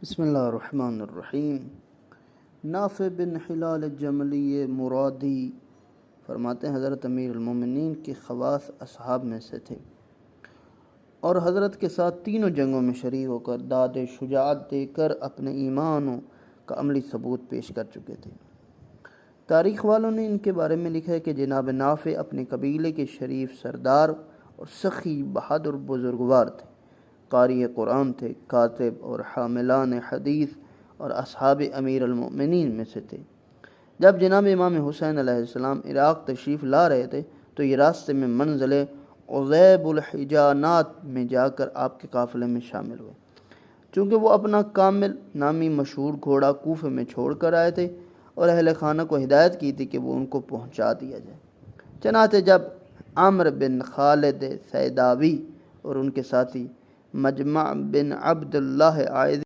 بسم اللہ الرحمن الرحیم۔ نافع بن ہلال جملی مرادی فرماتے ہیں حضرت امیر المومنین کے خواص اصحاب میں سے تھے اور حضرت کے ساتھ تینوں جنگوں میں شریک ہو کر داد شجاعت دے کر اپنے ایمان کا عملی ثبوت پیش کر چکے تھے۔ تاریخ والوں نے ان کے بارے میں لکھا ہے کہ جناب نافع اپنے قبیلے کے شریف سردار اور سخی بہادر بزرگوار تھے، قاری قرآن تھے، کاتب اور حاملان حدیث اور اصحاب امیر المؤمنین میں سے تھے۔ جب جناب امام حسین علیہ السلام عراق تشریف لا رہے تھے تو یہ راستے میں منزل عذیب الحجانات میں جا کر آپ کے قافلے میں شامل ہوئے۔ چونکہ وہ اپنا کامل نامی مشہور گھوڑا کوفے میں چھوڑ کر آئے تھے اور اہل خانہ کو ہدایت کی تھی کہ وہ ان کو پہنچا دیا جائے، چنانچہ جب عمرو بن خالد سیداوی اور ان کے ساتھی مجمع بن عبداللہ عائد